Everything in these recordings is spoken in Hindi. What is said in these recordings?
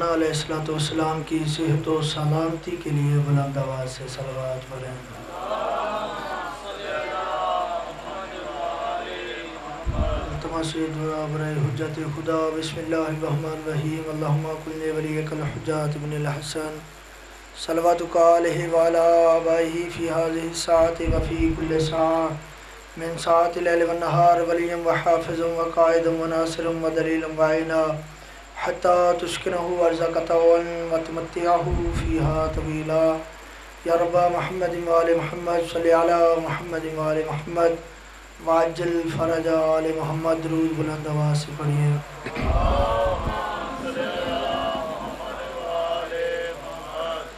अलैहिस्सलाम की सेहत व सलामती के लिए बुलंद आवाज़ से सलवात पढ़ें। हुज्जत खुदा बिस्मिल्लाहिर्रहमानिर्रहीम अल्लाहुम्मा कुल्ली वलियकल हुज्जत इब्नुल हसन सलवातुका अलैहि व अला आबाइही फी हाज़िहि साअति व फी कुल्लि साअ मिन साअतिल लैल वन नहार वलिय्यम व हाफ़िज़ुम व क़ाइदुम व नासिरुम व दलीलुम व ऐना हत्ता तुस्किनहु अर्ज़क़तवन व तुमत्तिअहु फ़ीहा तवीला या रब्बा मुहम्मद व आले मुहम्मद सल्लि अला मुहम्मद व आले मुहम्मद वाजिल फ़रजा आले मुहम्मद। दुरूद बुलंद आवाज़ से पढ़िए।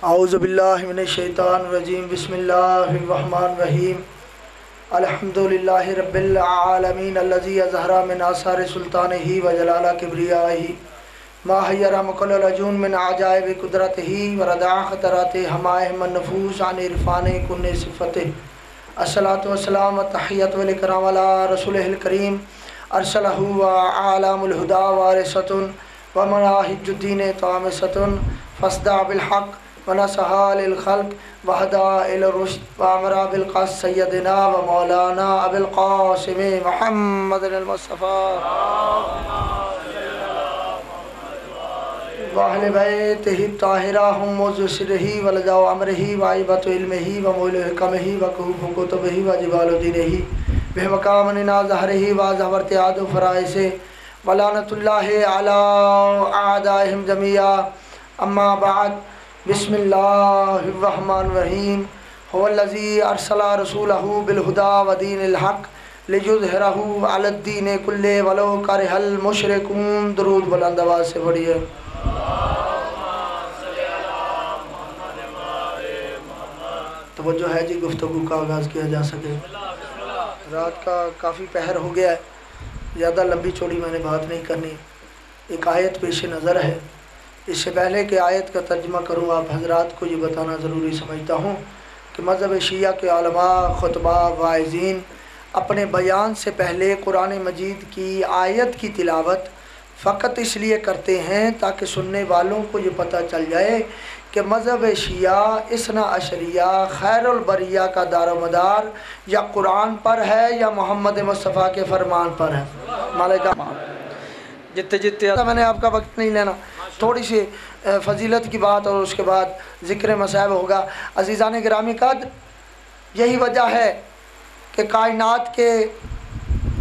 औज़ु बिल्लाहि मिनश शैतानिर रजीम बिस्मिल्लाहिर रहमानिर रहीम अल्हम्दुलिल्लाहि रब्बिल आलमीन अल्लज़ी अज़हरा मिन आसारि सुल्तानिही व जलाला किब्रियाही मा हय्यरा मुक़ल्लल अजून मिन अजाइब कुदरतिही व रदा ख़तराति हमाइम नफूस अन इरफ़ान कुन्नि सिफ़तिही अस्सलातु वस्सलाम तहियतु व इकराम अला रसूलिहिल करीम अरसलहु व आलामुल हुदा वारिसतुन व मनाहिजुद्दीन तामिसतुन फस्दा बिल हक़ व नसहा लिल खल्क़ व हदा इला रुश्द व अमरा बिल क़स्त सय्यदिना व मौलाना अबुल क़ासिम मुहम्मदिल मुस्तफ़ा व अहले बैतिही ताहिरा हुम मुज़सिरही व लजाउ अमरही व आइबतु इल्मिही व मौलु हिकमिही व कुहूफ़ु कुतुबिही व जिबालु दीनिही बिमकामनिना ज़हरिही व ज़हवरति आदु फ़राइसे व लानतुल्लाहि अला आदाइहिम जमीआ अम्मा बाद बिस्मिल्लाहिर रहमानिर रहीम हुवल्लज़ी अरसला रसूलहु बिल हुदा व दीनिल हक़ लियुज़हिरहु अलद्दीन कुल्लिही वलौ करिहल मुशरिकून। दुरूद बुलंद आवाज़ से पढ़िए। तवज्जो है जी, गुफ्तगू का आगाज़ किया जा सके। रात का काफ़ी पहर हो गया है, ज़्यादा लंबी चौड़ी मैंने बात नहीं करनी। एक आयत पेश नज़र है। इससे पहले कि आयत का तर्जुमा करूँ, आप हज़रात को ये बताना ज़रूरी समझता हूँ कि मज़हब शिया के उलमा, खुतबा, वाइज़ीन अपने बयान से पहले कुरान मजीद की आयत की तिलावत फ़कत इसलिए करते हैं ताकि सुनने वालों को ये पता चल जाए कि मज़हब शिया इसना अशरिया खैरुल बरिया का दारोमदार या कुरान पर है या मोहम्मद मुस्तफ़ा के फरमान पर है। मालिका जितने जितने मैंने आपका वक्त नहीं लेना, थोड़ी सी फजीलत की बात और उसके बाद ज़िक्र मसाइब होगा। अज़ीज़ान गिरामी कद्र, यही वजह है कि कायनात के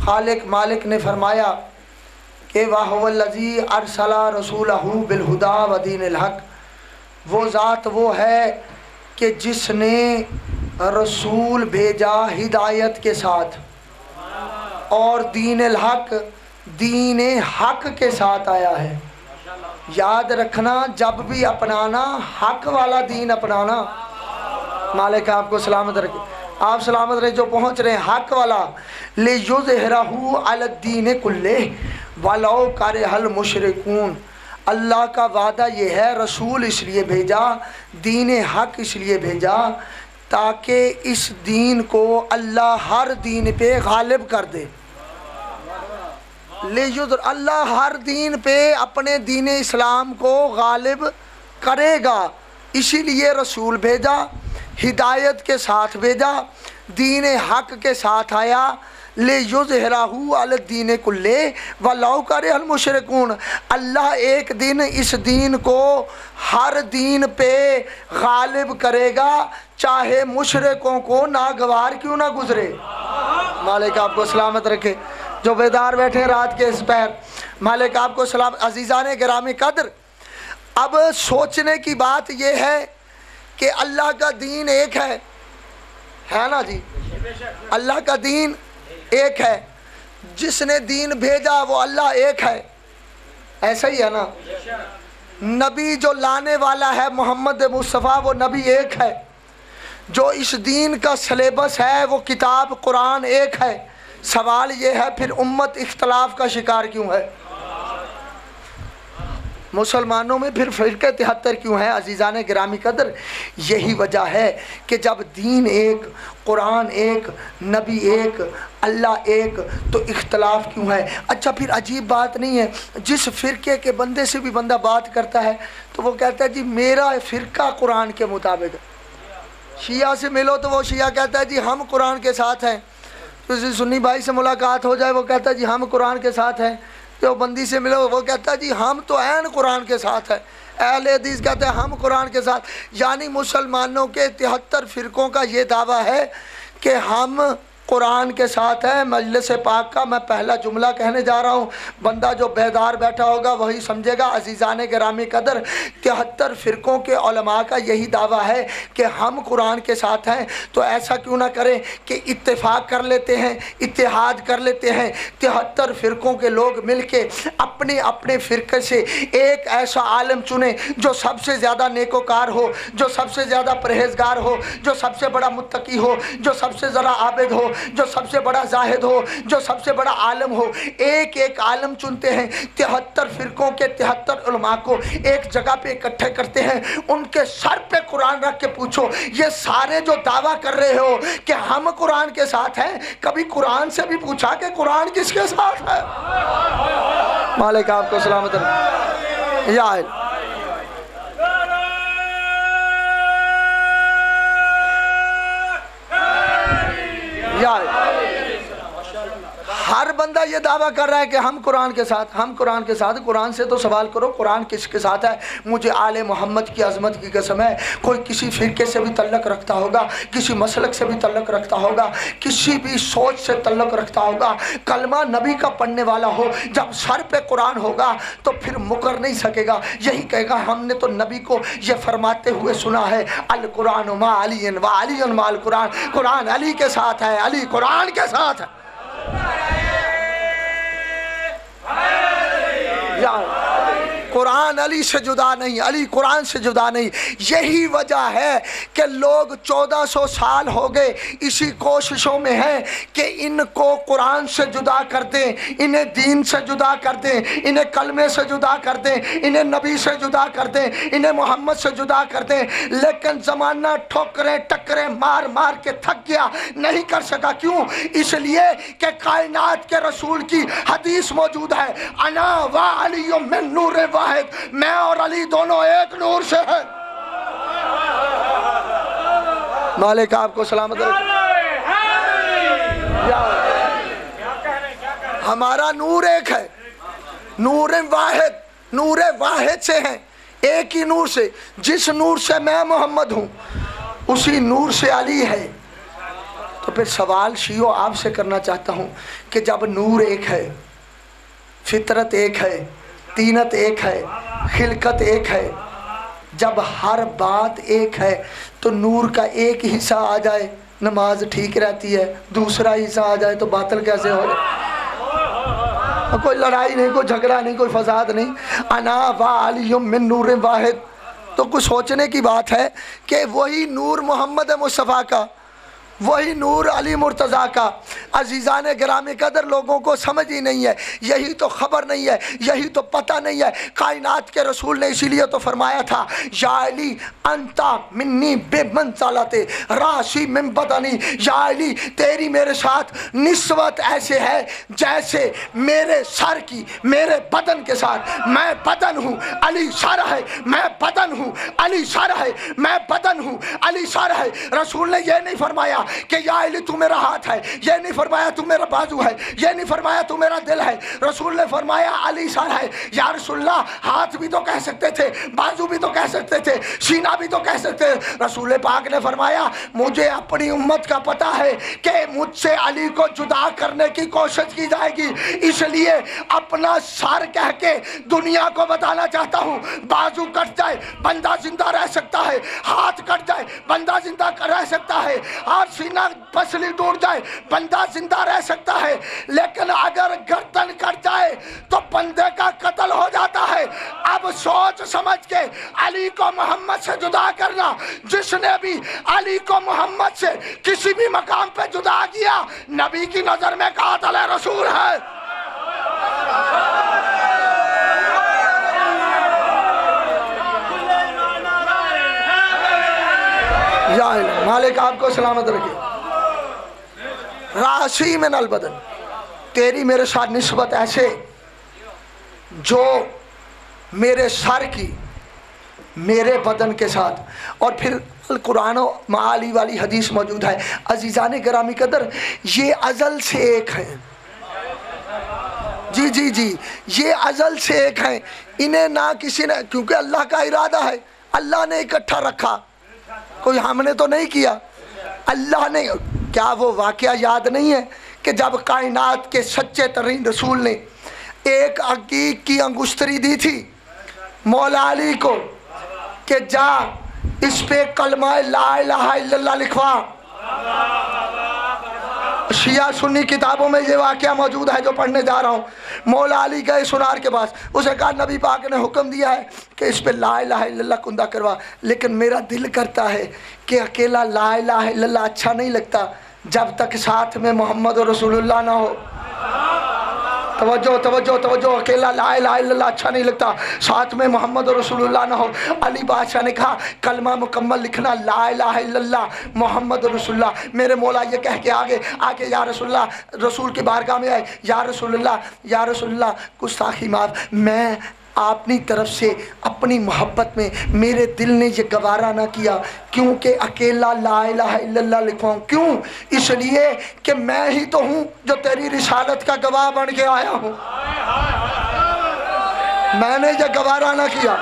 खालिक मालिक ने फरमाया कि वहुवल्लज़ी अरसला रसूलहु बिल हुदा व दीनिल हक़, वो ज़ात वो है कि जिसने रसूल भेजा हिदायत के साथ और दीनिल हक़ दीन हक़ के साथ आया है। याद रखना, जब भी अपनाना हक़ वाला दीन अपनाना। मालिक आपको सलामत रखे, आप सलामत रहे। जो पहुँच रहे हैं हक़ वाला, लियुज़हिरहु अलद्दीन कुल्लिही वलौ करिहल मुशरिकून। अल्लाह का वादा ये है, रसूल इसलिए भेजा, दीन हक़ इसलिए भेजा ताकि इस दीन को अल्लाह हर दीन पे गालिब कर दे। अल्लाह हर दीन पे अपने दीन इस्लाम को गालिब करेगा, इसीलिए रसूल भेजा, हिदायत के साथ भेजा, दीन हक़ के साथ आया। लियुज़हिरहु अलद्दीन कुल्लिही वलौ करिहल मुशरिकून। अल्लाह एक दिन इस दीन को हर दीन पे गालिब करेगा, चाहे मुशरिकों को नागवार क्यों ना गुजरे। मालिक आपको सलामत रखे। जो बेदार बैठे रात के इस पहर, मालिक आपको सलाम। अज़ीज़ान गिरामी कद्र, अब सोचने की बात यह है कि अल्लाह का दीन एक है ना जी। अल्लाह का दीन एक है, जिसने दीन भेजा वो अल्लाह एक है, ऐसा ही है ना। नबी जो लाने वाला है मोहम्मद मुस्तफ़ा, वो नबी एक है। जो इस दीन का सिलेबस है वो किताब कुरान एक है। सवाल ये है फिर उम्मत इख्तलाफ का शिकार क्यों है। मुसलमानों में फिर फ़िरक़े 73 क्यों हैं अज़ीज़ान गिरामी कदर? यही वजह है कि जब दीन एक, कुरान एक, नबी एक, अल्लाह एक, तो इख्तलाफ क्यों है? अच्छा फिर अजीब बात नहीं है, जिस फ़िरक़े के बंदे से भी बंदा बात करता है तो वो कहता है जी मेरा फ़िरक़ा कुरान के मुताबिक। शिया से मिलो तो वो शिया कहता है जी हम कुरान के साथ हैं। तो किसी सुन्नी भाई से मुलाकात हो जाए वो कहता है जी हम कुरान के साथ हैं। तो बंदी से मिलो वो कहता है जी हम तो ऐन कुरान के साथ हैं। अहले हदीस कहते हैं हम कुरान के साथ। यानी मुसलमानों के 73 फ़िरक़ों का ये दावा है कि हम कुरान के साथ है। मजलिस पाक का मैं पहला जुमला कहने जा रहा हूँ, बंदा जो बेदार बैठा होगा वही समझेगा। अज़ीज़ान गिरामी कदर, 73 फ़िरक़ों के उलमा का यही दावा है कि हम कुरान के साथ हैं। तो ऐसा क्यों ना करें कि इत्तेफाक कर लेते हैं, इत्तेहाद कर लेते हैं। 73 फ़िरक़ों के लोग मिल के अपने अपने फ़िरक़े से एक ऐसा आलम चुने जो सबसे ज़्यादा नेकोकार हो, जो सबसे ज़्यादा परहेज़गार हो, जो सबसे बड़ा मुत्तकी हो, जो सबसे ज़रा आबिद हो, जो सबसे बड़ा जाहिद हो, जो सबसे बड़ा आलम हो। एक एक आलम चुनते हैं, 73 फ़िरक़ों के 73 उलमा को एक जगह पे इकट्ठे करते हैं, उनके सर पे कुरान रख के पूछो ये सारे जो दावा कर रहे हो कि हम कुरान के साथ हैं, कभी कुरान से भी पूछा कि कुरान किसके साथ है? मालिक आपको सलामत रहे। या हर बंदा ये दावा कर रहा है कि हम कुरान के साथ, हम कुरान के साथ। कुरान से तो सवाल करो कुरान किसके साथ है? मुझे आले मोहम्मद की अज़मत की कसम है, कोई किसी फ़िरक़े से भी तल्लक रखता होगा, किसी मसलक से भी तल्लक रखता होगा, किसी भी सोच से तल्लक रखता होगा, कलमा नबी का पढ़ने वाला हो, जब सर पे कुरान होगा तो फिर मुकर नहीं सकेगा। यही कहेगा हमने तो नबी को ये फरमाते हुए सुना है, अल कुरान मा अलीन व अलीन माल कुरान, कुरान अली के साथ है, अली कुरान के साथ है। कुरान अली से जुदा नहीं, अली कुरान से जुदा नहीं। यही वजह है कि लोग 1400 साल हो गए इसी कोशिशों में हैं कि इनको कुरान से जुदा कर दें, इन्हें दीन से जुदा कर दें, इन्हें कलमे से जुदा कर दें, इन्हें नबी से जुदा कर दें, इन्हें मोहम्मद से जुदा कर दें। लेकिन ज़माना ठोकरें टक्करें मार मार के थक गया, नहीं कर सका। क्यों? इसलिए कि कायनात के रसूल की हदीस मौजूद है, अना व अली मिन नूर वाहिद, मैं और अली दोनों एक नूर से हैं। मालिक आपको सलामत रखे। हमारा नूर एक है, नूर वाहिद, नूर वाहिद से हैं, एक ही नूर से। जिस नूर से मैं मोहम्मद हूँ उसी नूर से अली है। तो फिर सवाल शियो आपसे करना चाहता हूँ कि जब नूर एक है, फितरत एक है, तीनत एक है, खिलकत एक है, जब हर बात एक है तो नूर का एक हिस्सा आ जाए नमाज ठीक रहती है, दूसरा हिस्सा आ जाए तो बातिल कैसे हो रहा? कोई लड़ाई नहीं, कोई झगड़ा नहीं, कोई फसाद नहीं। अना व अली मिन नूर वाहिद। तो कुछ सोचने की बात है कि वही नूर मोहम्मद मुस्तफ़ा का, वही नूर अली मुर्तज़ा का। अज़ीज़ान गिरामी कदर लोगों को समझ ही नहीं है, यही तो ख़बर नहीं है, यही तो पता नहीं है। कायनात के रसूल ने इसीलिए तो फरमाया था, या अली अंता मिन्नी बेमंज़लते राशी मिन बदनी, या अली तेरी मेरे साथ निस्बत ऐसे है जैसे मेरे सर की मेरे बदन के साथ। मैं बदन हूँ, अली सर है, मैं बदन हूँ, अली सर है, मैं बदन हूँ, अली सर है। रसूल ने यह नहीं फरमाया कि या अली तू मेरा हाथ है, ये नहीं फरमाया तू मेरा बाजू है, ये नहीं फरमाया तू मेरा दिल है। रसूल ने फरमाया अली सर है। या रसूलल्लाह, हाथ भी तो कह सकते थे, बाजू भी तो कह सकते थे, सीना भी तो कह सकते थे। रसूल पाक ने फरमाया मुझे अपनी उम्मत का पता है कि मुझसे अली को जुदा करने की कोशिश की जाएगी, इसलिए अपना सर कह के दुनिया को बताना चाहता हूँ। बाजू कट जाए बंदा जिंदा रह सकता है, हाथ कट जाए बंदा जिंदा रह सकता है, और सीना पसली टूट जाए बंदा जिंदा रह सकता है, लेकिन अगर गर्दन कट जाए तो बंदे का कत्ल हो जाता है। अब सोच समझ के अली को मोहम्मद से जुदा करना, जिसने भी अली को मोहम्मद से किसी भी मकाम पे जुदा किया, नबी की नजर में कातिल रसूल है। मालिक आपको सलामत रखे। राशि में नल बदन, तेरी मेरे साथ निस्बत ऐसे जो मेरे सर की मेरे बदन के साथ। और फिर कुरान माली वाली हदीस मौजूद है। अजीज़ान गिरामी कदर, ये अज़ल से एक हैं। जी जी जी, ये अज़ल से एक हैं। इन्हें ना किसी ने, क्योंकि अल्लाह का इरादा है, अल्लाह ने इकट्ठा रखा, कोई हमने तो नहीं किया, अल्लाह ने। क्या वो वाक़या याद नहीं है कि जब कायनात के सच्चे तरीन रसूल ने एक अकीक की अंगुश्तरी दी थी मौला अली को कि जा इस पे कलमा ला इलाहा इल्लल्लाह लिखवा। शिया सुन्नी किताबों में ये वाक़या मौजूद है जो पढ़ने जा रहा हूँ। मौला अली गए सुनार के पास, उसे कहा नबी पाक ने हुक्म दिया है कि इस पे ला इलाहा इल्लल्लाह कुंदा करवा, लेकिन मेरा दिल करता है कि अकेला ला इलाहा इल्लल्लाह अच्छा नहीं लगता जब तक साथ में मोहम्मद रसूलुल्लाह ना हो। तवज्जो तवज्जो तवज्जो, अकेला ला इलाहा इल्लल्लाह अच्छा नहीं लगता, साथ में मोहम्मद रसूलुल्लाह ना हो। अली बादशाह ने कहा कलमा मुकम्मल लिखना, ला इलाहा इल्लल्लाह मोहम्मद रसूलुल्लाह। मेरे मौला ये कह के आगे या रसूलुल्लाह, रसूल की बारगाह में आए, या रसूलुल्लाह गुस्ताखी माफ, मैं अपनी तरफ से अपनी मोहब्बत में मेरे दिल ने ये गवारा ना किया क्योंकि अकेला ला इलाहा इल्लल्लाह लिखवाऊँ। क्यों? इसलिए कि मैं ही तो हूँ जो तेरी रिसालत का गवाह बन के आया हूँ। मैंने ये गवारा ना किया,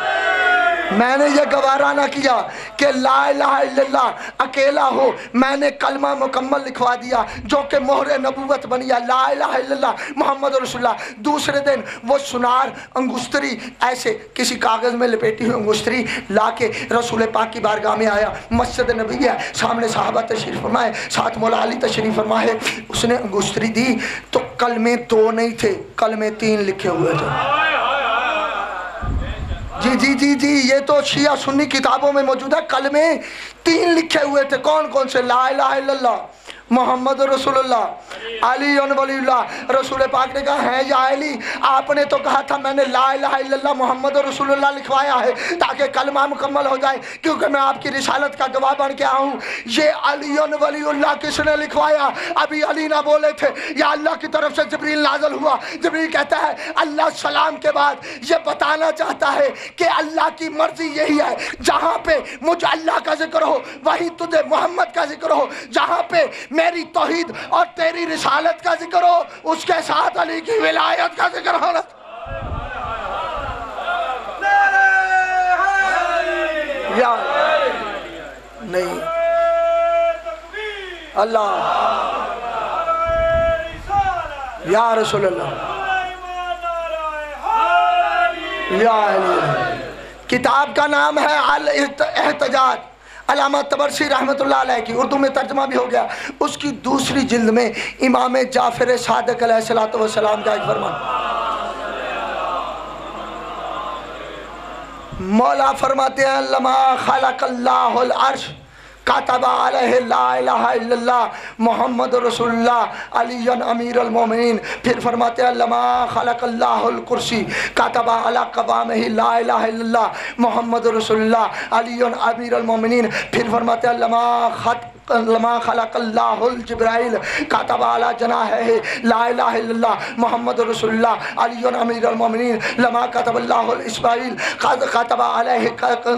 मैंने ये गवारा ना किया कि ला इलाहा इल्लल्लाह अकेला हो, मैंने कलमा मुकम्मल लिखवा दिया जो कि मोहर नबूवत बनी है, ला इलाहा इल्लल्लाह मोहम्मद रसूलुल्लाह। दूसरे दिन वो सुनार अंगुश्तरी ऐसे किसी कागज़ में लपेटी हुई अंगुश्तरी ला के रसूल पाक की बारगाह में आया। मस्जिद नबी है, सामने साहबा तशरीफ़ फरमाए, साथ मौला अली तशरीफ़ फरमाए। उसने अंगुश्तरी दी तो कलमे 2 नहीं थे, कलमे 3 लिखे हुए थे। जी जी जी जी, ये तो शिया सुन्नी किताबों में मौजूद है, कलमे 3 लिखे हुए थे। कौन कौन से? ला इलाहा इल्लल्लाह मोहम्मद रसूलुल्लाह, अली वलीउल्लाह। रसूल पाक ने कहा है या अली, आपने तो कहा था मैंने ला इलाहा इल्लल्लाह मोहम्मद रसूलुल्लाह लिखवाया है ताकि कलमा मुकम्मल हो जाए, क्योंकि मैं आपकी रिसालत का गवाह बन के आया हूँ। ये अली वलीउल्लाह किसने लिखवाया? अभी अली ना बोले थे, या अल्लाह की तरफ से जिब्रील नाज़िल हुआ। जिब्रील कहता है अल्लाह सलाम के बाद ये बताना चाहता है कि अल्लाह की मर्जी यही है, जहाँ पे मुझे अल्लाह का जिक्र हो वहीं तुझे मोहम्मद का जिक्र हो, जहाँ पे मेरी तौहीद और तेरी रिसालत का जिक्र हो उसके साथ अली की विलायत का जिक्र होना। या नहीं अल्लाह या रसूलुल्लाह या अली। किताब का नाम है अल एहतजाज, अल्लामा तबरसी रहमतुल्लाह अलैह की, उर्दू में तर्जमा भी हो गया। उसकी दूसरी जिल्द में इमाम जाफर सादिक अलैहिस्सलातु वस्सलाम का एक फरमान। मौला फरमाते हैं लमा खलक़ल्लाहुल अर्श कातबा अलैहि ला इलाहा इल्लल्लाह मोहम्मद रसूलुल्लाह अलीयन अमीरुल मोमिनीन। फिर फरमाते हैं लमा खलक़ल्लाहुल कुर्सी कातबा अला क़वामिही ला इलाहा इल्लल्लाह मोहम्मद रसूलुल्लाह अलीयन अमीरुल मोमिनीन। फिर फरमाते हैं लमा खलक़ल्लाहुल जिब्राइल कातबा अला जनाहिही ला इलाहा इल्लल्लाह मोहम्मद रसूलुल्लाह अलीयन अमीरुल मोमिनीन। लमा कतबल्लाहुल इस्माईल कातबा अलैहि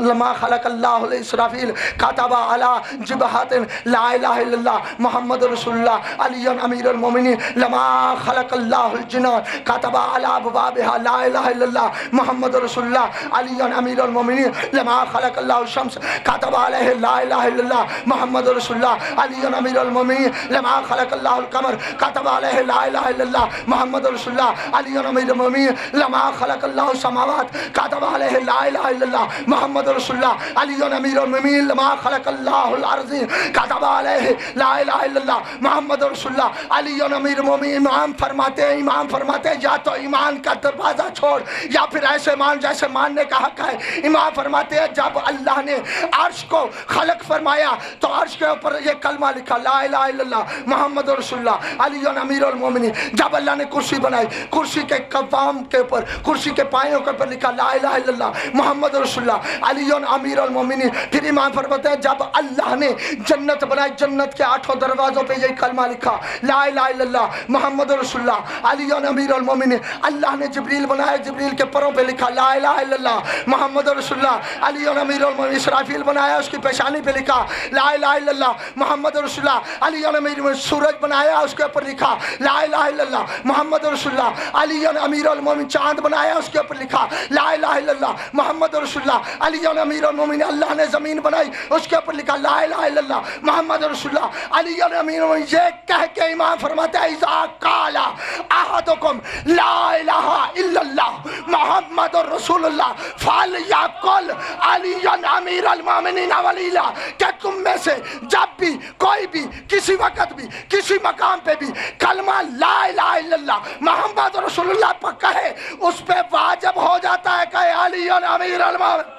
लमा खलक़ल्लाहुल इसराफील कातबा अला जिबहातिन ला इलाहा इल्लल्लाह मोहम्मद रसूलुल्लाह अलीयन अमीरुल मोमिनीन। लमा खलक़ल्लाहुल जिन्नात कातबा अला अबवाबिहा ला इलाहा इल्लल्लाह मोहम्मद रसूलुल्लाह अलीयन अमीरुल मोमिनीन। लमा खलक़ल्लाहुल शम्स कातबा अलैहि ला इलाहा इल्लल्लाह मोहम्मद रसूलुल्लाह अलीयन अमीरुल मोमिनीन। लमा खलक़ल्लाहुल क़मर कातबा अलैहि ला इलाहा इल्लल्लाह मोहम्मद रसूलुल्लाह अलीयन अमीरुल मोमिनीन। लमा खलक़ल्लाहुस समावात कातबा अलैहि ला इलाहा इल्लल्लाह मोहम्मद रसूलुल्लाह अलीयन अमीरुल मोमिनीन। लमा खलक़ल्लाहुल अर्ज़ कातबा अलैहि ला इलाहा इल्लल्लाह मोहम्मद रसूलुल्लाह अलीयन अमीरुल मोमिनीन। इमाम फरमाते हैं या तो ईमान का दरवाज़ा छोड़ या फिर ऐसे मान जैसे मानने का हक है। इमाम फरमाते हैं जब अल्लाह ने अर्श को खलक फरमाया तो अर्श के ऊपर ये कलमा लिखा ला इलाहा इल्लल्लाह मोहम्मद रसूलुल्लाह अली अमीरुल मोमिनीन। जब अल्लाह ने कुर्सी बनाई, कुर्सी के कवाम के ऊपर, कुर्सी के पायों के ऊपर लिखा ला इलाहा इल्लल्लाह मोहम्मद रसूलुल्लाह अली अमीरुल मोमिनीन। फिर इमाम फरमाते हैं जब अल्लाह ने जन्नत बनाई, जन्नत के 8 दरवाज़ों पे यही कलमा लिखा ला इलाहा इल्लल्लाह मोहम्मद रसूलुल्लाह अली अमीरुल मोमिनीन। अल्लाह ने जिब्रील बनाया, जिब्रील के परों पे लिखा ला इलाहा इल्लल्लाह मोहम्मद रसूलुल्लाह अली अमीरुल मोमिनीन। इसराफील बनाया, उसकी पेशानी पे लिखा ला इलाहा इल्लल्लाह मोहम्मद रसूलुल्लाह अली अमीरुल। सूरज बनाया, उसके ऊपर लिखा ला इलाहा इल्लल्लाह मोहम्मद रसूलुल्लाह अली अमीरुल मोमिनीन। चांद बनाया, उसके ऊपर लिखा ला इलाहा इल्लल्लाह मोहम्मद रसूलुल्लाह अली अमीरुल मोमिनीन। अल्लाह ने ज़मीन बनाई, उसके ऊपर लिखा ला इलाहा इल्लल्लाह मोहम्मद रसूलुल्लाह अली अमीरुल मोमिनीन। ये कह के इमाम फरमाते हैं इज़ा काला अहदुकुम ला इलाहा इल्लल्लाह मोहम्मद रसूलुल्लाह फलयकुल अली अमीरुल मोमिनीन वलीला। क्या तुम में से जब भी कोई भी किसी वक्त भी किसी मकाम पे भी कलमा ला इलाहा इल्लल्लाह मोहम्मद रसूलुल्लाह पक्का है, उस पे वाजिब हो जाता है कि अली अमीरुल मोमिनीन।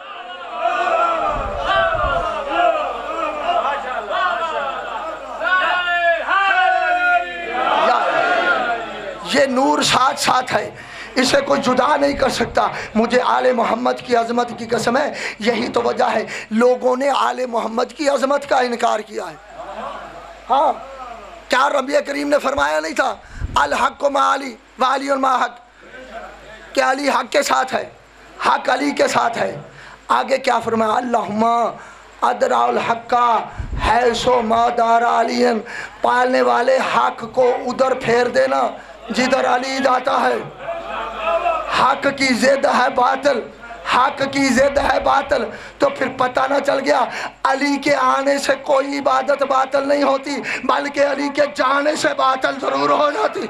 ये नूर साथ साथ है, इसे कोई जुदा नहीं कर सकता। मुझे आले मोहम्मद की अज़मत की कसम है, यही तो वजह है लोगों ने आले मोहम्मद की अज़मत का इनकार किया है। हाँ, क्या रबी करीम ने फरमाया नहीं था अल हक़ मा अली व अली मा हक़, क्या अली हक़ के साथ है, हक़ अली के साथ है। आगे क्या फरमाया अल्लाहुम्मा अदराउल हक्का है सो मादारा अलियन, पालने वाले हक़ को उधर फेर देना जिधर अली जाता है। हक़ की ज़िद है बातिल, हक़ की ज़िद है बातिल, तो फिर पता ना चल गया अली के आने से कोई इबादत बातिल नहीं होती, बल्कि अली के जाने से बातिल ज़रूर हो जाती।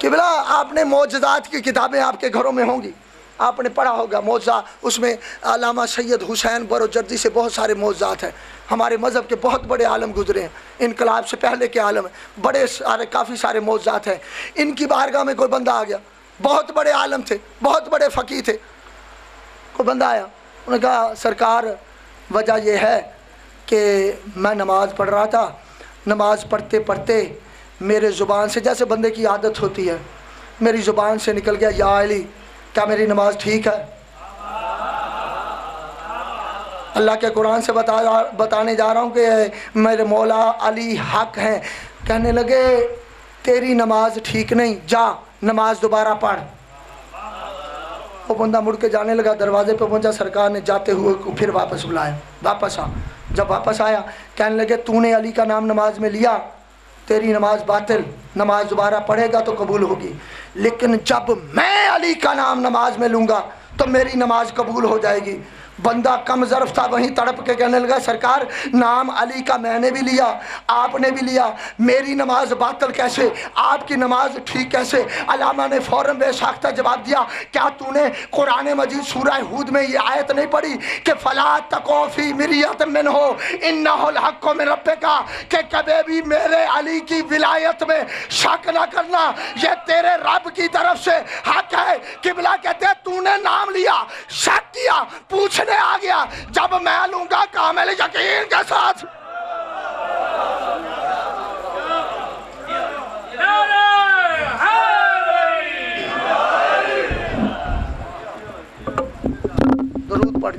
किबला आपने मौजज़ात की किताबें आपके घरों में होंगी, आपने पढ़ा होगा मौजा, उसमें अल्लामा सैयद हुसैन बरोजर्दी से बहुत सारे मौजात हैं। हमारे मज़हब के बहुत बड़े आलम गुजरे हैं, इनकलाब से पहले के आलम हैं, बड़े सारे काफ़ी सारे मौजात हैं। इनकी बारगाह में कोई बंदा आ गया, बहुत बड़े आलम थे, बहुत बड़े फ़कीह थे। कोई बंदा आया, उन्होंने कहा सरकार वजह यह है कि मैं नमाज़ पढ़ रहा था, नमाज़ पढ़ते पढ़ते मेरे ज़ुबान से, जैसे बंदे की आदत होती है, मेरी ज़ुबान से निकल गया या अली, क्या मेरी नमाज ठीक है? अल्लाह के कुरान से बताने जा रहा हूँ कि मेरे मौला अली हक़ हैं। कहने लगे तेरी नमाज ठीक नहीं, जा नमाज दोबारा पढ़। वो बंदा मुड़ के जाने लगा, दरवाजे पे पहुंचा, सरकार ने जाते हुए को फिर वापस बुलाया, वापस आ। जब वापस आया कहने लगे तूने अली का नाम नमाज में लिया, तेरी नमाज बातिल, नमाज दोबारा पढ़ेगा तो कबूल होगी, लेकिन जब मैं अली का नाम नमाज में लूँगा तो मेरी नमाज कबूल हो जाएगी। बंदा कम ज़र्फ़ था, वहीं तड़प के कहने लगा सरकार नाम अली का मैंने भी लिया, आपने भी लिया, मेरी नमाज बातिल कैसे, आपकी नमाज ठीक कैसे? अलामा ने फ़ौरन बेसाख्ता जवाब दिया, क्या तूने कुरान मजीद सूरह हूद में ये आयत नहीं पढ़ी कि फ़ला तक़फ़ी मिरियत मिन हो इन्नहुल हक़्क़ु मिन रब्बिका, कि कभी भी मेरे अली की विलायत में शक न करना, ये तेरे रब की तरफ से हक़ है। किबला कहते तूने नाम लिया, शक किया, पूछने आ गया, जब मैं लूंगा कामिल यकीन के साथ। दरूद पढ़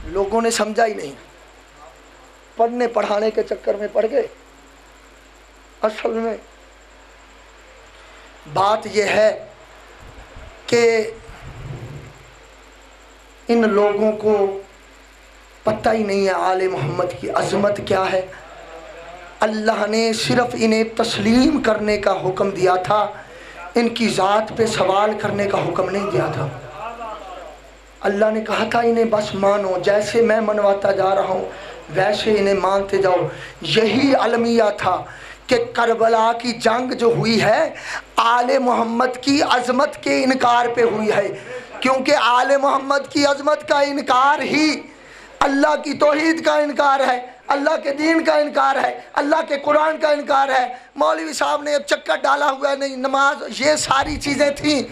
लोगों ने समझा ही नहीं, पढ़ने पढ़ाने के चक्कर में पड़ गए। असल में बात यह है कि इन लोगों को पता ही नहीं है आले मोहम्मद की अज़मत क्या है। अल्लाह ने सिर्फ़ इन्हें तस्लीम करने का हुक्म दिया था, इनकी ज़ात पे सवाल करने का हुक्म नहीं दिया था। अल्लाह ने कहा था इन्हें बस मानो, जैसे मैं मनवाता जा रहा हूँ वैसे इन्हें मानते जाओ। यही अलमिया था कि करबला की जंग जो हुई है आले मोहम्मद की अज़मत के इनकार पे हुई है, क्योंकि आले मोहम्मद की अज़मत का इनकार ही अल्लाह की तौहीद का इनकार है। अल्लाह के दीन का इनकार है, अल्लाह के कुरान का इनकार है। मौलवी साहब ने अब चक्कर डाला हुआ है, नहीं नमाज, ये सारी चीज़ें थीं।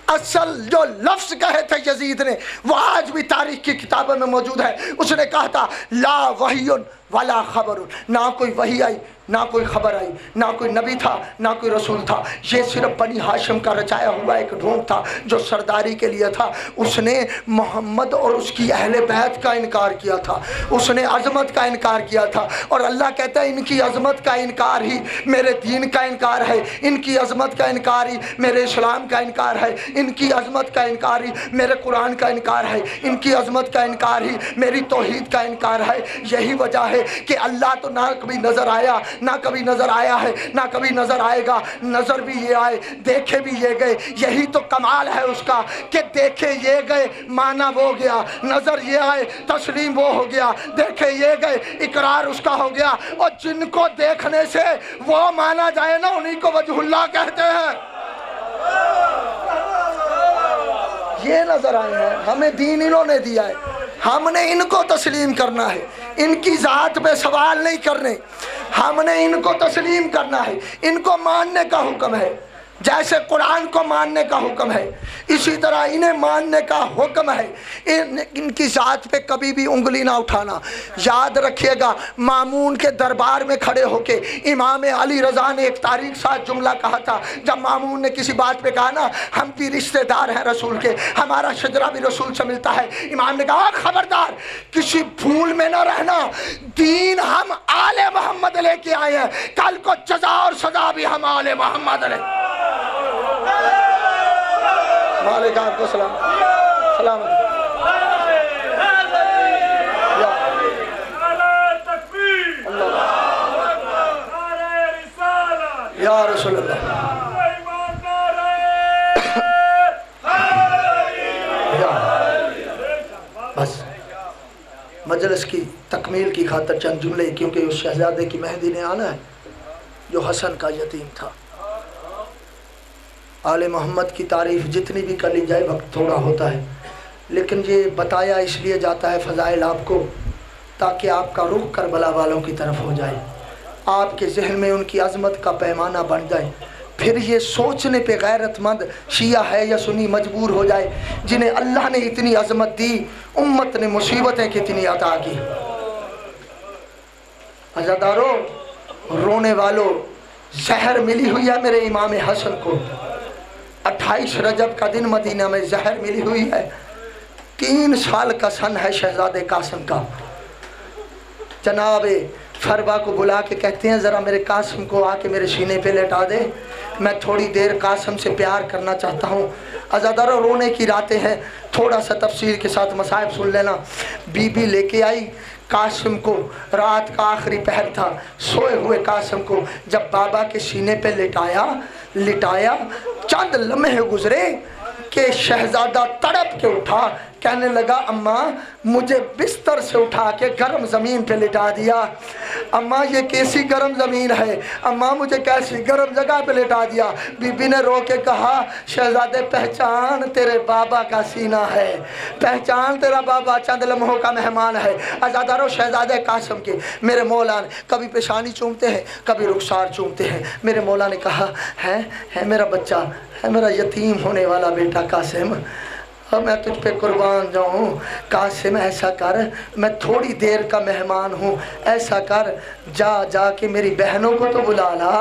असल जो लफ्ज़ कहे थे यजीद ने वो आज भी तारीख़ की किताबों में मौजूद है। उसने कहा था ला वहीयुन वाला खबर, ना कोई वही आई ना कोई खबर आई, ना कोई नबी था ना कोई रसूल था। ये सिर्फ बनी हाशिम का रचाया हुआ एक ढोंग था जो सरदारी के लिए था। उसने मोहम्मद और उसकी अहले बैत का इनकार किया था, उसने अज़मत का इनकार किया था। और अल्लाह कहता है इनकी अज़मत का इनकार ही मेरे दीन का इनकार है, इनकी अज़मत का इनकार ही मेरे इस्लाम का इनकार है, इनकी अज़मत का इनकार ही मेरे कुरान का इनकार है, इनकी अज़मत का इनकार ही मेरी तौहीद का इनकार है। यही वजह है कि अल्लाह तो ना कभी नज़र आया, ना कभी नज़र आया है, ना कभी नज़र आएगा। नज़र भी ये आए, देखे भी ये गए, यही तो कमाल है उसका कि देखे ये गए माना वो गया, नज़र ये आए तस्लीम वो हो गया, देखे ये गए इकरार उसका हो गया। और जिनको देखने से वो माना जाए ना उन्हीं को वजहुल्लाह कहते हैं। ये नज़र आए हैं, हमें दीन इन्होंने दिया है, हमने इनको तस्लीम करना है, इनकी ज़ात पे सवाल नहीं करने, हमने इनको तस्लीम करना है, इनको मानने का हुक्म है। जैसे कुरान को मानने का हुक्म है इसी तरह इन्हें मानने का हुक्म है। इनकी ज़ात पे कभी भी उंगली ना उठाना। याद रखिएगा मामून के दरबार में खड़े होके इमाम अली रज़ा ने एक तारीख साथ जुमला कहा था। जब मामून ने किसी बात पे कहा ना हम भी रिश्तेदार हैं रसूल के, हमारा शजरा भी रसूल से मिलता है, इमाम ने कहा खबरदार किसी भूल में ना रहना, दीन हम आले मोहम्मद लेके आए हैं, कल को जजा और सजा भी हम आले मोहम्मद ले। वालेकुम आपको सलाम सलाम। या रसूल अल्लाह बस मजलिस की तकमील की खातर चंद जुमले, क्योंकि उस शहजादे की मेहंदी ने आना है जो हसन का यतीम था। आले मोहम्मद की तारीफ़ जितनी भी कर ली जाए वक्त थोड़ा होता है, लेकिन ये बताया इसलिए जाता है फ़ज़ाइल आपको ताकि आपका रुख करबला वालों की तरफ हो जाए, आपके जहन में उनकी अज़मत का पैमाना बन जाए। फिर ये सोचने पे गैरतमंद शिया है या सुन्नी मजबूर हो जाए जिन्हें अल्लाह ने इतनी अज़मत दी, उम्मत ने मुसीबतें कितनी अता की। अज़ादारों, रोने वालों, जहर मिली हुई है मेरे इमाम हसन को। 28 रजब का दिन मदीना में जहर मिली हुई है। 3 साल का सन है शहजादे कासिम का। जनाब फरबा को बुला के कहते हैं ज़रा मेरे कासिम को आके मेरे सीने पे लेटा दे, मैं थोड़ी देर कासिम से प्यार करना चाहता हूँ। अज़ादारों, रोने की रातें हैं, थोड़ा सा तफसीर के साथ मसाइब सुन लेना। बीबी लेके आई कासिम को, रात का आखिरी पहर था, सोए हुए कासिम को जब बाबा के सीने पे लिटाया चंद लम्हे गुजरे कि शहजादा तड़प के उठा, कहने लगा अम्मा मुझे बिस्तर से उठा के गर्म ज़मीन पे लिटा दिया। अम्मा ये कैसी गर्म ज़मीन है, अम्मा मुझे कैसी गर्म जगह पे लिटा दिया। बीबी ने रो के कहा शहजादे पहचान तेरे बाबा का सीना है, पहचान तेरा बाबा चंद लम्हों का मेहमान है। आज़ादारों, शहजादे कासिम के मेरे मौला ने कभी पेशानी चूमते हैं कभी रुखसार चूमते हैं। मेरे मौला ने कहा है मेरा बच्चा, है मेरा यतीम होने वाला बेटा कासिम, मैं तुझ पे कुर्बान जाऊँ। कासिम ऐसा कर, मैं थोड़ी देर का मेहमान हूँ, ऐसा कर जा के मेरी बहनों को तो बुला ला,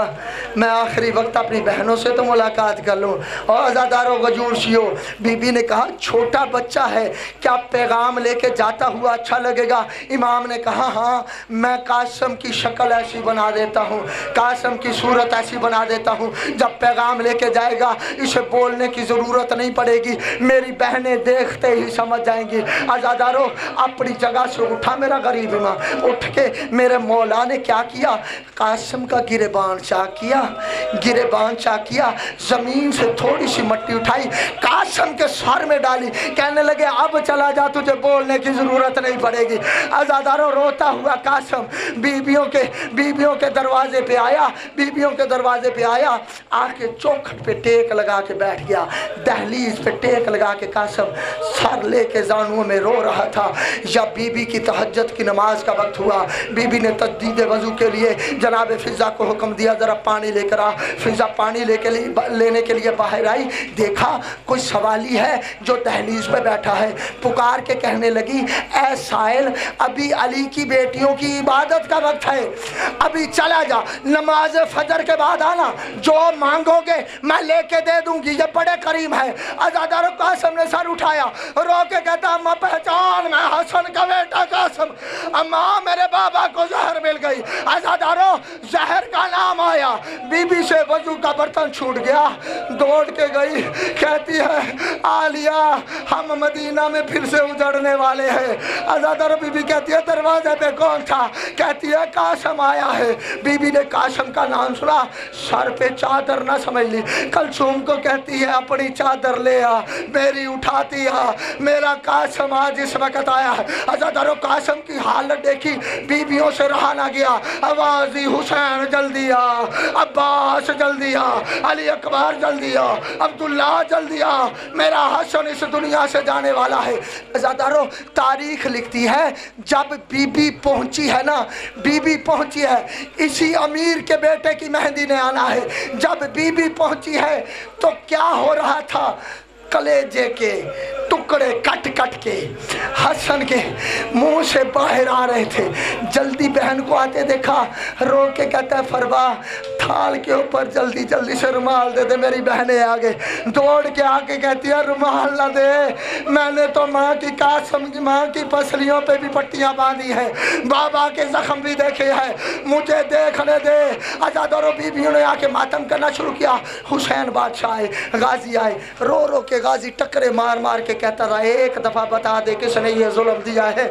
मैं आखिरी वक्त अपनी बहनों से तो मुलाकात कर लूँ। और आज़ादारों गजूर शियो, बीबी ने कहा छोटा बच्चा है, क्या पैगाम लेके जाता हुआ अच्छा लगेगा? इमाम ने कहा हाँ, मैं कासिम की शक्ल ऐसी बना देता हूँ, कासिम की सूरत ऐसी बना देता हूँ, जब पैगाम लेके जाएगा इसे बोलने की ज़रूरत नहीं पड़ेगी, मेरी बहन देखते ही समझ जाएंगी। आज़ादारों, अपनी जगह से उठा मेरा गरीब इमाम, उठ के मेरे मौला ने क्या किया, कासिम का गिरेबान चा किया, ज़मीन से थोड़ी सी मिट्टी उठाई, कासिम के सर में डाली, कहने लगे अब चला जा, तुझे बोलने की ज़रूरत नहीं पड़ेगी। आज़ादारों, रोता हुआ कासिम बीबियों के दरवाजे पे आया, आके चौखट पे टेक लगा के बैठ गया, दहलीज पे टेक लगा के कासिम कासम सर लेके जानों में रो रहा था। या बीबी की तहज्जुद की नमाज का वक्त हुआ, बीबी ने तजदीद वज़ू के लिए जनाब फ़िज़ा को हुक्म दिया ज़रा पानी लेकर आ। फ़िज़ा पानी लेने के लिए बाहर आई, देखा कोई सवाली है जो दहलीज पे बैठा है। पुकार के कहने लगी, ऐ साइल, अभी अली की बेटियों की इबादत का वक्त है, अभी चला जा, नमाज फजर के बाद आना, जो मांगोगे मैं लेके दे दूंगी, ये बड़े करीम है। अज़ादारो कासम ने सर उठाया, रो के कहता अम्मा पहचान, मैं हसन का बेटा कासम। अम्मा मेरे बाबा को जहर मिल गई। अज़ादारो जहर का नाम आया, बीबी से वजू का बर्तन छूट गया, दौड़ के गई, कहती है आलिया हम मदीना में फिर से उजड़ने वाले हैं। अज़ादारो बीबी कहती है दरवाजे पे कौन था? कहती है कासम आया है। बीबी ने कासम का नाम सुना, सर पे चादर ना समझ ली। कलसूम को कहती है अपनी चादर ले आ, मेरी उठाती आ, मेरा कासम आज इस वक्त आया है। अज़ादारो कासम की हालत देखी, बीबियों से रहा ना गया। आवाज़ी हुसैन जल्दी आ, अब्बास जल्दी आ, अली अकबर जल्दी आ, अब्दुल्ला जल्दी आ, मेरा हसन इस दुनिया से जाने वाला है। अज़ादारो तारीख लिखती है जब बीबी पहुंची है ना, बीबी पहुंची है, इसी अमीर के बेटे की मेहंदी ने आना है। जब बीबी पहुंची है तो क्या हो रहा था, कलेजे के टुकड़े कट कट के हसन के मुंह से बाहर आ रहे थे। जल्दी बहन को आते देखा, रो के कहता है फरवा थाल के ऊपर जल्दी जल्दी से रुमाल दे दे, मेरी बहनें आ गए। दौड़ के आके कहती है रुमाल ना दे, मैंने तो माँ की कासम की माँ की पसलियों पे भी पट्टियाँ बांधी है, बाबा के जख्म भी देखे हैं, मुझे देखने दे। अज़ादारो बीबियों ने आके मातम करना शुरू किया। हुसैन बादशाह आए, गाजी आए, रो रो के गाजी टकरे मार मार के कहता रहा, एक दफ़ा बता दे किसने ये जुल्म दिया है,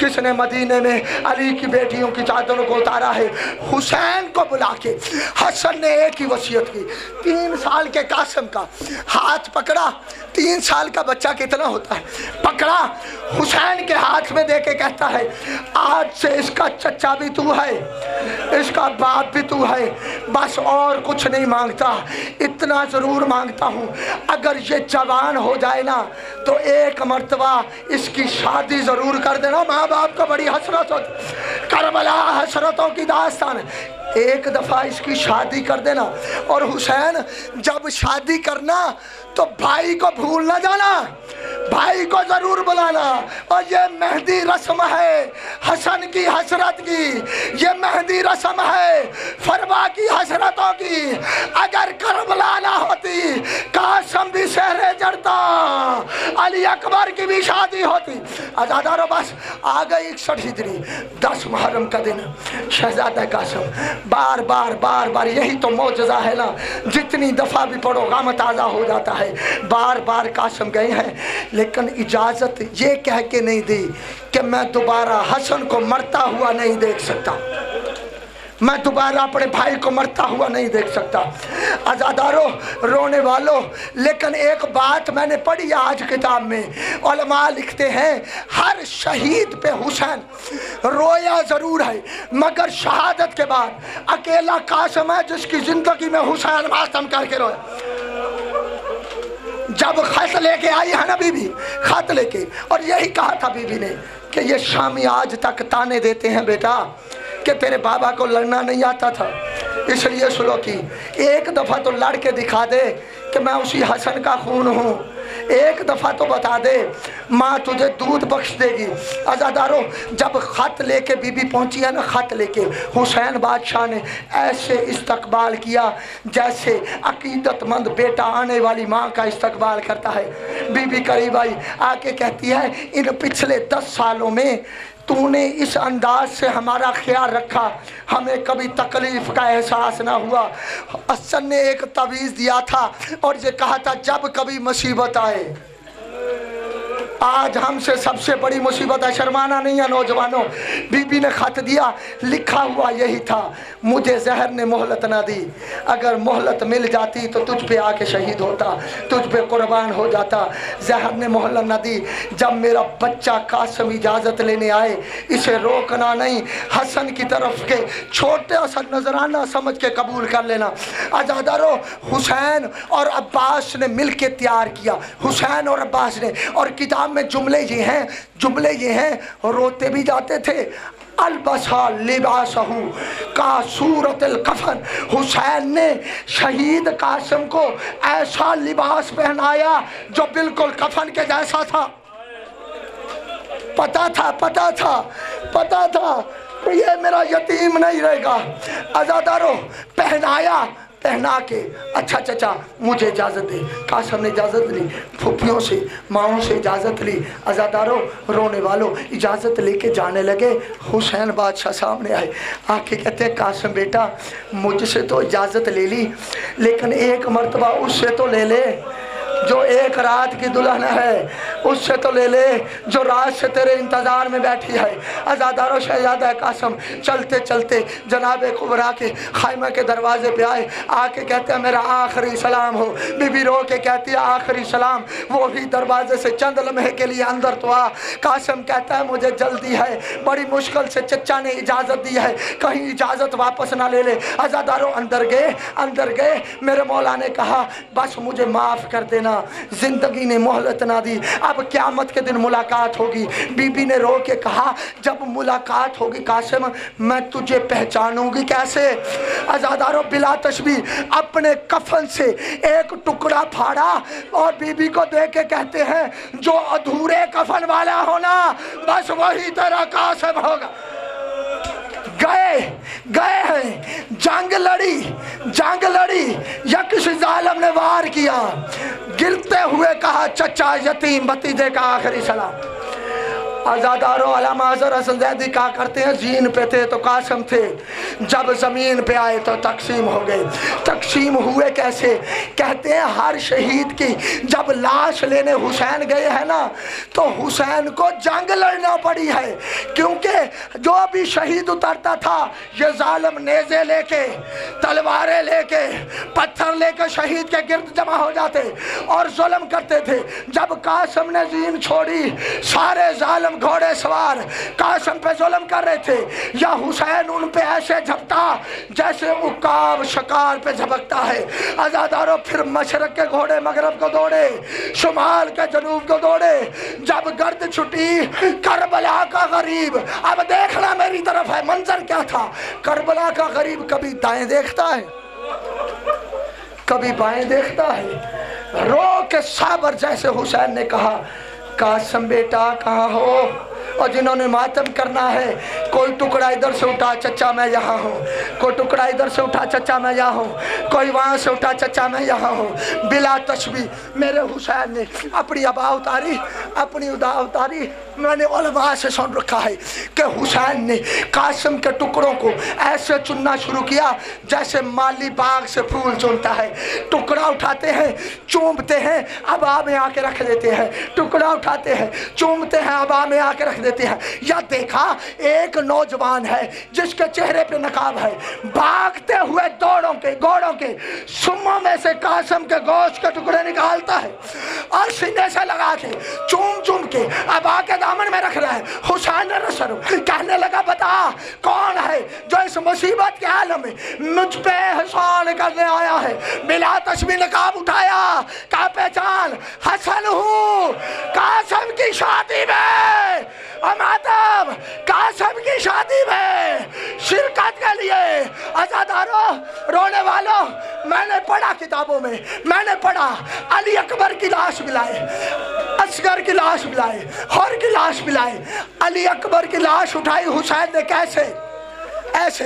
किसने मदीने में अली की बेटियों की चादरों को उतारा है। हुसैन को बुला के हसन ने एक ही वसीयत की, 3 साल के कासम का हाथ पकड़ा, 3 साल का बच्चा कितना होता है, पकड़ा, हुसैन के हाथ में दे के कहता है आज से इसका चचा भी तू है, इसका बाप भी तू है, बस और कुछ नहीं मांगता, इतना ज़रूर मांगता हूँ, अगर ये जवान हो जाए ना तो एक मर्तबा इसकी शादी ज़रूर कर देना। माँ बाप को बड़ी हसरत होती, करबला हसरतों की दास्तान, एक दफ़ा इसकी शादी कर देना। और हुसैन जब शादी करना तो भाई को भूल ना जाना, भाई को ज़रूर बुलाना। और ये मेहंदी रस्म है हसन की हसरत की, ये मेहंदी रस्म है फरवा की हसरतों की। अगर करबला ना होती, कासम भी शहरे जड़ता, अली अकबर की भी शादी होती। अज़ादारो बस आ गई 61 हिजरी 10 मुहर्रम का दिन, शहजादा कासम बार बार बार बार, यही तो मौजज़ा है ना, जितनी दफ़ा भी पढ़ो गम ताज़ा हो जाता है। बार बार कासम गए हैं, लेकिन इजाज़त ये कह के नहीं दी कि मैं दोबारा हसन को मरता हुआ नहीं देख सकता, मैं दोबारा अपने भाई को मरता हुआ नहीं देख सकता। अज़ादारो रोने वालों, लेकिन एक बात मैंने पढ़ी आज किताब में, उलमा लिखते हैं हर शहीद पे हुसैन रोया ज़रूर है, मगर शहादत के बाद अकेला कासम है जिसकी ज़िंदगी में हुसैन मातम करके रोया। जब खत लेके आई है ना बीबी, खत लेके, और यही कहा था बीबी ने कि ये शामी आज तक ताने देते हैं बेटा कि तेरे बाबा को लड़ना नहीं आता था, इसलिए सुनो की एक दफ़ा तो लड़ के दिखा दे कि मैं उसी हसन का खून हूँ, एक दफ़ा तो बता दे, माँ तुझे दूध बख्श देगी। अज़ादारो जब ख़त लेके बीबी पहुँची है ना, ख़त लेके हुसैन बादशाह ने ऐसे इस्तकबाल किया जैसे अकीदतमंद बेटा आने वाली माँ का इस्तकबाल करता है। बीबी करीब आई, आके कहती है इन पिछले 10 सालों में तूने इस अंदाज से हमारा ख्याल रखा, हमें कभी तकलीफ़ का एहसास ना हुआ। हसन ने एक तवीज़ दिया था और ये कहा था जब कभी मुसीबत आए आज हमसे सबसे बड़ी मुसीबत है, शर्माना नहीं है नौजवानों। बीबी ने खत दिया, लिखा हुआ यही था, मुझे जहर ने मोहलत ना दी, अगर मोहलत मिल जाती तो तुझ पे आके शहीद होता, तुझ पे कुर्बान हो जाता। जहर ने मोहलत ना दी। जब मेरा बच्चा कासिम इजाज़त लेने आए, इसे रोकना नहीं, हसन की तरफ के छोटे सा नजराना समझ के कबूल कर लेना। आज़ादारों, हुसैन और अब्बास ने मिल के तैयार किया, हुसैन और अब्बास ने। और किताब में जुमले ये हैं, रोते भी जाते थे। अलबसा लिबासहू का सूरतल कफन, हुसैन ने शहीद कासिम को ऐसा लिबास पहनाया जो बिल्कुल कफन के जैसा था। पता था तो ये मेरा यतीम नहीं रहेगा। आज़ादारों, पहना के, अच्छा चचा मुझे इजाज़त दे। कासिम ने इजाज़त ली, फूफियों से माओं से इजाज़त ली। आज़ादारों, रोने वालों, इजाज़त लेके जाने लगे। हुसैन बादशाह सामने आए, आके कहते हैं कासिम बेटा, मुझसे तो इजाज़त ले ली, लेकिन एक मर्तबा उससे तो ले ले जो एक रात की दुल्हन है, उससे तो ले ले जो रात से तेरे इंतज़ार में बैठी है। आज़ादारों, शहजादा कासिम चलते चलते जनाब कुबरा के खाइमा के दरवाजे पे आए, आके कहते हैं मेरा आखिरी सलाम हो। बीबी रो के कहती है आखिरी सलाम। वो भी दरवाजे से चंद लम्हे के लिए अंदर तो आ। कासिम कहता है मुझे जल्दी है, बड़ी मुश्किल से चचा ने इजाज़त दी है, कहीं इजाज़त वापस ना ले ले। आज़ादारों, अंदर गए। मेरे मौला ने कहा बस मुझे माफ़ कर देना, जिंदगी ने मोहलत ना दी, अब क़यामत के दिन मुलाकात होगी। बीबी ने रो के कहा जब मुलाकात होगी कासिम, मैं तुझे पहचानूंगी कैसे? आज़ादारों, बिला तशबीह अपने कफन से एक टुकड़ा फाड़ा और बीबी को दे के कहते हैं जो अधूरे कफन वाला होना बस वही तेरा कासिम होगा। गए हैं, जंग लड़ी या किसी जालिम ने वार किया, गिरते हुए कहा चचा यतीम भतीजे का आखिरी सलाम। आज़ादारों, अल्लामा अज़हर हसन ज़ैदी कहा करते हैं जीन पे थे तो कासिम थे, जब ज़मीन पे आए तो तकसीम हो गए। तकसीम हुए कैसे? कहते हैं हर शहीद की जब लाश लेने हुसैन गए हैं ना, तो हुसैन को जंग लड़ना पड़ी है, क्योंकि जो भी शहीद उतरता था ये जालिम नेज़े लेके, तलवारें लेके, पत्थर लेके शहीद के गिर्द जमा हो जाते और जुल्म करते थे। जब कासिम ने जीन छोड़ी, सारे जालिम घोड़े सवार कासिम पे जुल्म कर रहे थे, या हुसैन उन पे ऐसे झपटा जैसे उकाब शिकार पे झपकता है। आज़ादारों, फिर मशरक के घोड़े मगरब को दौड़े, शुमाल के जनूब को दौड़े। जब गर्द छुटी करबला का गरीब, अब देखना मेरी तरफ है, मंजर क्या था। करबला का गरीब कभी दाएं देखता है, कभी बाएं देखता है। रो के साबर जैसे हुसैन ने कहा कासिम बेटा कहाँ हो? और जिन्होंने मातम करना है, कोई टुकड़ा इधर से उठा चचा मैं यहाँ हूँ, कोई टुकड़ा इधर से उठा चचा मैं यहाँ हूँ, कोई वहाँ से उठा चचा मैं यहाँ हूँ। बिला तशबीह मेरे हुसैन ने अपनी अबा उतारी, अपनी उदा उतारी। मैंने उलमा से सुन रखा है कि हुसैन ने कासिम के टुकड़ों को ऐसे चुनना शुरू किया जैसे माली बाग से फूल चुनता है। टुकड़ा उठाते हैं, चूमते हैं, अबा में आके रख देते हैं, टुकड़ा उठाते हैं, चूमते हैं, अबा में आके रख देते हैं। या देखा एक नौजवान है जिसके चेहरे पे नकाब है, भागते हुए घोड़ों के सुम्मों में से कासिम के गोश्त के टुकड़े निकालता है और सीने से लगा के चूम के अबा के दामन में रख रहा है। हुसैन रसूल कहने लगा बता कौन है जो इस मुसीबत के आलम में मुझ पे एहसान करने आया है? बिला तशबीह नकाब उठाया, का पहचान हसन हूँ, कासिम की शादी में मातम, कासिम की शादी में शिरकत के लिए। आज़ादारों, रोने वालों, मैंने पढ़ा किताबों में, मैंने पढ़ा अली अकबर की लाश मिलाए, असगर की लाश मिलाए, हर की लाश मिलाए। अली अकबर की लाश उठाई हुसैन ने कैसे? ऐसे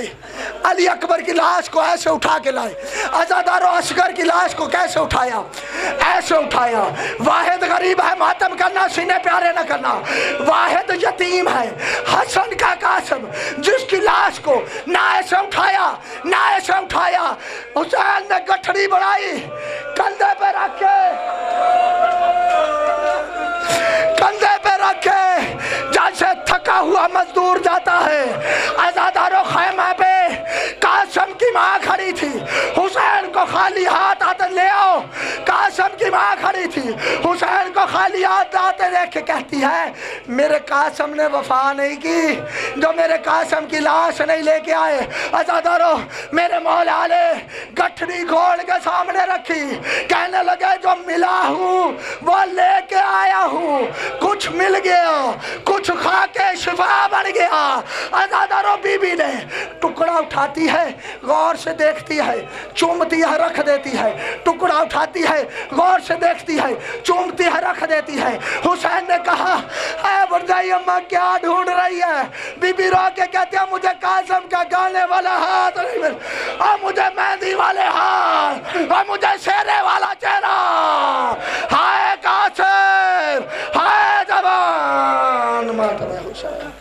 अली अकबर की लाश को ऐसे उठा के लाए। आज़ादारों, असगर की लाश को कैसे उठाया? ऐसे उठाया। वाहिद गरीब है, मातम करना, सीने प्यारे न करना। वाहिद यतीम है, हसन का कासिम, जिसकी लाश को ना ऐसे उठाया ना ऐसे उठाया। हुसैन ने गठरी बढ़ाई, कंधे पे रख के, कंधे हुसैन को खाली हाथ आते ले आओ। कासिम की माँ खड़ी थी, हुसैन को खाली हाथ आते देख के कहती है मेरे कासिम ने वफा नहीं की, जो मेरे कासिम की लाश नहीं लेके आए। अज़ादारो मेरे मौला ने गठरी घोल के सामने रखी, कहने लगे जो मिला हूँ वो लेके आया हूँ। कुछ मिल गया, कुछ खा के शिफा बन गया। अज़ादारो बीबी ने टुकड़ा उठाती है, गौर से देखती है, चूमती है, रख देती है। टुकड़ा उठाती है, गौर से देखती है, चूमती है, रख देती है। हुसैन ने कहा ऐ बुरजाई अम्मा क्या ढूंढ रही है? बीबी रो के कहती है मुझे कासिम का गाने वाला हाथ नहीं मिल, और मुझे मेहंदी वाले हाथ, और मुझे शेरे वाला चेहरा। हाय कासिम, हाय जवान मातम हुसैन।